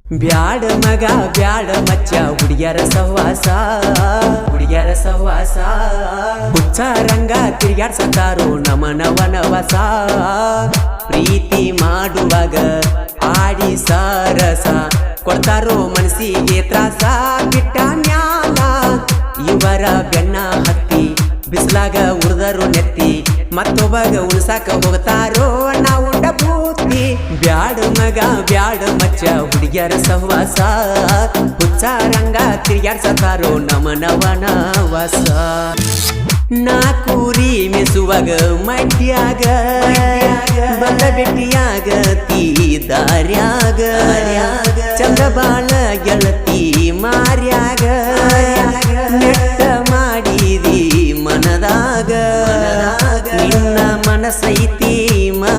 ಬ್ಯಾಡ ಮಗ ಬ್ಯಾಡ ಮಚ್ಚ ಹುಡುಗ್ಯಾರ ಸಹವಾಸ ಹುಚ್ಚ ರಂಗ ತಿರ್ಗಾಡ್ಸತಾರೋ ನಮನವನವಸ ಪ್ರೀತಿ ಮಾಡುವಾಗ ಆಡಿ ಸರಸ ಕೊಡ್ತಾರೋ ಮನಸ್ಸಿಗೆ ತ್ರಾಸ ಬಿಟ್ಟ ಮ್ಯಾಲ ಇವರ ಬೆನ್ನ ಹತ್ತಿ ಬಿಸ್ಲಾಗ ಉರ್ದರು ನೆತ್ತಿ ಮತ್ತೊಬ್ಬಗ ಉಳ್ಸಾಕ ಹೋಗ್ತಾರೋ ನಾವು ಬೂತಿ ಬ್ಯಾಡ ಮಗ ಬ್ಯಾಡ ಮಚ್ಚ ಹುಡುಗ್ಯಾರ ಸಹವಾಸ ಹುಚ್ಚ ರಂಗ ತಿರ್ಗಾಡ್ಸತಾರೋ ನಮನವನವಸ ನಾ ಕೂರಿ ಮೆಸುವಾಗ ಮಡ್ಯಾಗ ಬಂದ ಬೆಟ್ಟಿಯಾಗ ತೀ ದಾರ್ಯಾಗ ಚಂದ ಬಾಳ ಗೆಳತಿ ಮಾರಿ